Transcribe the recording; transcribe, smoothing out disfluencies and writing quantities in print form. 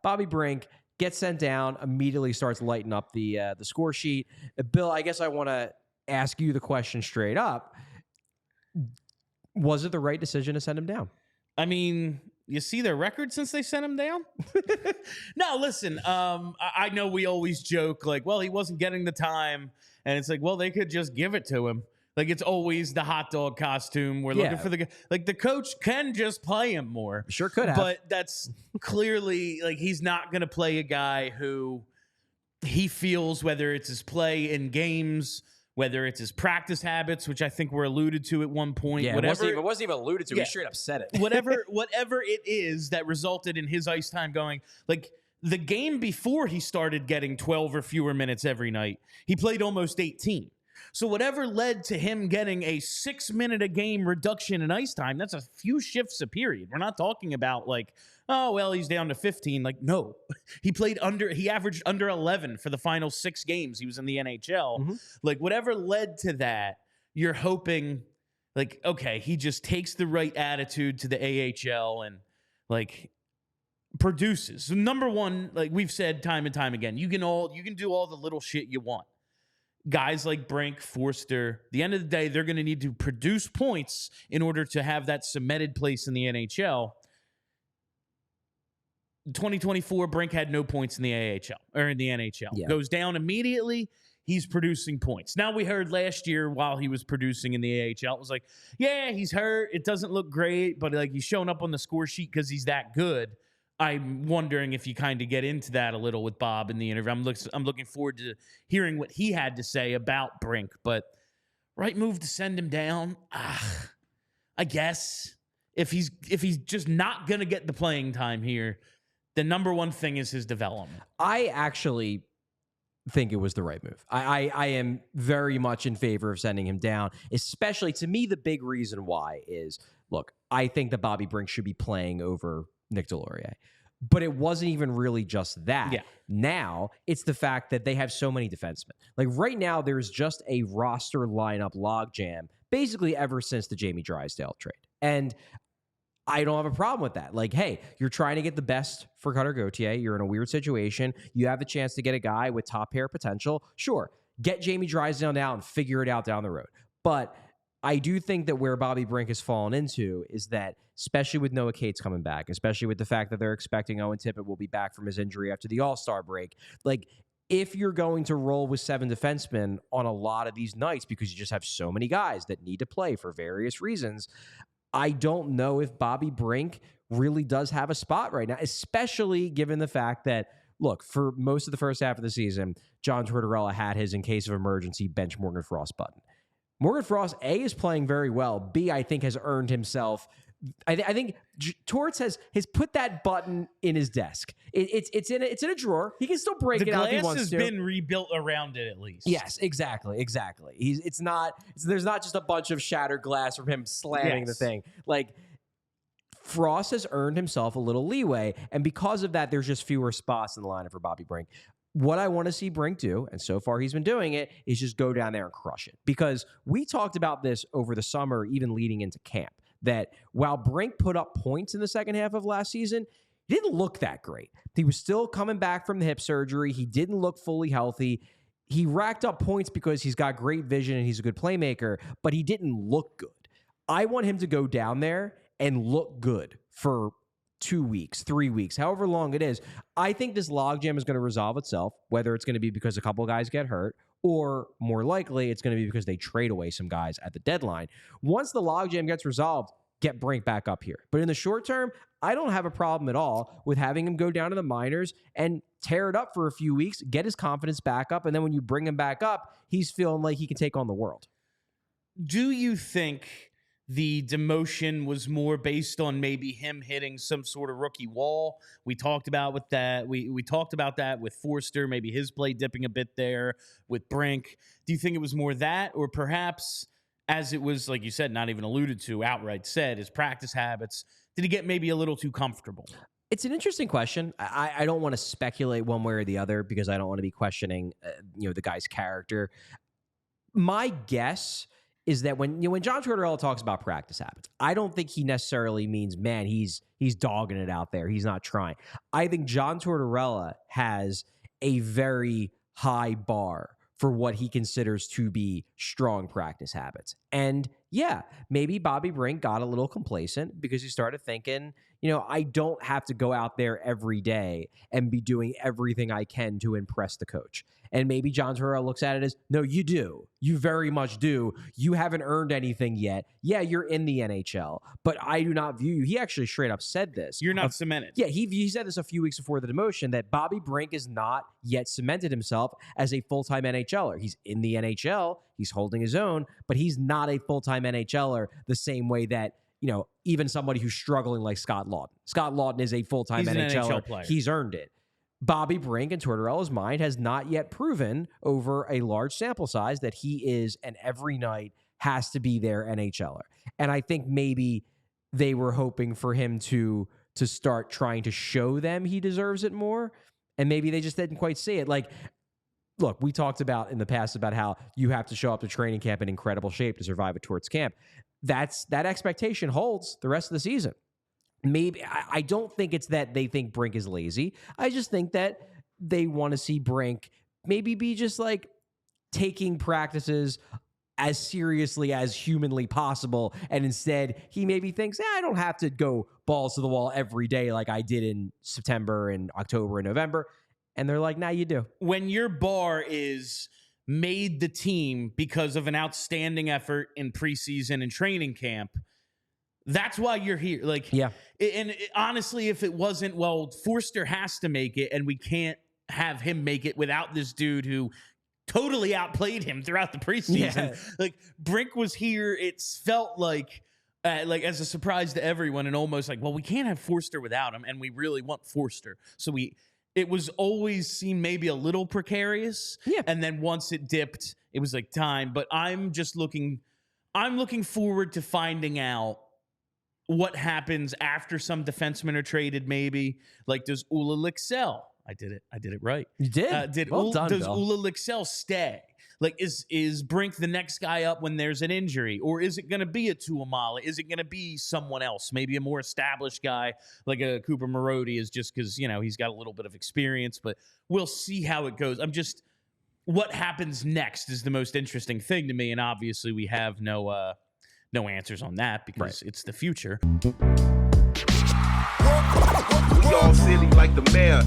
Bobby Brink gets sent down, immediately starts lighting up the score sheet. Bill, I guess I want to ask you the question straight up. Was it the right decision to send him down? I mean, you see their record since they sent him down? No, listen, I know we always joke like, well, he wasn't getting the time. And it's like, well, they could just give it to him. Like, it's always the hot dog costume. We're looking for the coach can just play him more. Sure could have. But that's clearly, like, he's not going to play a guy who he feels, whether it's his play in games, whether it's his practice habits, which I think were alluded to at one point. Yeah, it wasn't even alluded to. He straight up said it. whatever it is that resulted in his ice time going, like, the game before he started getting 12 or fewer minutes every night, he played almost 18. So whatever led to him getting a 6-minute-a-game reduction in ice time, that's a few shifts a period. We're not talking about like, oh, well, he's down to 15. Like, no. He averaged under 11 for the final 6 games he was in the NHL. Mm-hmm. Like, whatever led to that, you're hoping, like, okay, he just takes the right attitude to the AHL and, like, produces. So number one, like we've said time and time again, you can do all the little shit you want. Guys like Brink, Forster, the end of the day, they're going to need to produce points in order to have that cemented place in the NHL. 2024, Brink had no points in the AHL or in the NHL. Yeah. Goes down immediately. He's producing points. Now, we heard last year while he was producing in the AHL, it was like, yeah, he's hurt. It doesn't look great, but like he's showing up on the score sheet because he's that good. I'm wondering if you kind of get into that a little with Bob in the interview. I'm looking forward to hearing what he had to say about Brink. But right move to send him down. I guess if he's just not going to get the playing time here, the number one thing is his development. I actually think it was the right move. I am very much in favor of sending him down, especially to me. The big reason why is, look, I think that Bobby Brink should be playing over Nick Delorier. But it wasn't even really just that. Yeah. Now, it's the fact that they have so many defensemen. Like right now, there's just a roster lineup logjam basically ever since the Jamie Drysdale trade. And I don't have a problem with that. Like, hey, you're trying to get the best for Cutter Gauthier. You're in a weird situation. You have the chance to get a guy with top pair potential. Sure, get Jamie Drysdale now and figure it out down the road. But I do think that where Bobby Brink has fallen into is that, especially with Noah Cates coming back, especially with the fact that they're expecting Owen Tippett will be back from his injury after the All-Star break, like, if you're going to roll with 7 defensemen on a lot of these nights because you just have so many guys that need to play for various reasons, I don't know if Bobby Brink really does have a spot right now, especially given the fact that, look, for most of the first half of the season, John Tortorella had his, in case of emergency, bench Morgan Frost button. Morgan Frost, A, is playing very well. B, I think has earned himself. I think Torts has put that button in his desk. It's in a drawer. He can still break it out if he wants to. The glass has been rebuilt around it at least. Yes, exactly. There's not just a bunch of shattered glass from him slamming the thing. Like, Frost has earned himself a little leeway, and because of that, there's just fewer spots in the lineup for Bobby Brink. What I want to see Brink do, and so far he's been doing it, is just go down there and crush it. Because we talked about this over the summer, even leading into camp, that while Brink put up points in the second half of last season, he didn't look that great. He was still coming back from the hip surgery. He didn't look fully healthy. He racked up points because he's got great vision and he's a good playmaker, but he didn't look good. I want him to go down there and look good for 2 weeks, 3 weeks, however long it is. I think this logjam is going to resolve itself, whether it's going to be because a couple of guys get hurt or more likely it's going to be because they trade away some guys at the deadline. Once the logjam gets resolved, get Brink back up here. But in the short term, I don't have a problem at all with having him go down to the minors and tear it up for a few weeks, get his confidence back up, and then when you bring him back up, he's feeling like he can take on the world. Do you think the demotion was more based on maybe him hitting some sort of rookie wall? We talked about with that. We talked about that with Forster, maybe his play dipping a bit there with Brink. Do you think it was more that, or perhaps, as it was, like you said, not even alluded to, outright said, his practice habits, did he get maybe a little too comfortable? It's an interesting question. I don't want to speculate one way or the other because I don't want to be questioning the guy's character. My guess is that when John Tortorella talks about practice habits, I don't think he necessarily means, man, he's dogging it out there. He's not trying. I think John Tortorella has a very high bar for what he considers to be strong practice habits. And yeah, maybe Bobby Brink got a little complacent because he started thinking, I don't have to go out there every day and be doing everything I can to impress the coach. And maybe John Tortorella looks at it as, no, you do. You very much do. You haven't earned anything yet. Yeah, you're in the NHL, but I do not view you. He actually straight up said this. You're not cemented. Yeah, he said this a few weeks before the demotion, that Bobby Brink is not yet cemented himself as a full-time NHLer. He's in the NHL. He's holding his own, but he's not a full-time NHLer the same way that, even somebody who's struggling like Scott Lawton. Scott Lawton is a full-time NHLer. NHL player. He's earned it. Bobby Brink, in Tortorella's mind, has not yet proven over a large sample size that he is an every night has to be there NHLer. And I think maybe they were hoping for him to start trying to show them he deserves it more. And maybe they just didn't quite see it. Like, look, we talked about in the past about how you have to show up to training camp in incredible shape to survive a Torts camp. That expectation holds the rest of the season. Maybe I don't think it's that they think Brink is lazy. I just think that they want to see Brink maybe be just like taking practices as seriously as humanly possible. And instead, he maybe thinks, I don't have to go balls to the wall every day like I did in September and October and November. And they're like, nah, you do. When your bar is made the team because of an outstanding effort in preseason and training camp, that's why you're here. Like, yeah. And honestly, if it wasn't, well, Forster has to make it, and we can't have him make it without this dude who totally outplayed him throughout the preseason. Yeah. Like, Brink was here. It's felt like as a surprise to everyone, and almost like, well, we can't have Forster without him, and we really want Forster. So it was always seemed maybe a little precarious. Yeah. And then once it dipped, it was like time. But I'm looking forward to finding out what happens after some defensemen are traded, maybe. Like, does Ula Lixell? I did it right. You did? Does Bill. Ula Lixell stay? Like, is Brink the next guy up when there's an injury? Or is it going to be a Tuamala? Is it going to be someone else? Maybe a more established guy like a Cooper Marody, is just because, he's got a little bit of experience. But we'll see how it goes. What happens next is the most interesting thing to me. And obviously we have no answers on that because it's the future. We all silly like the mayor.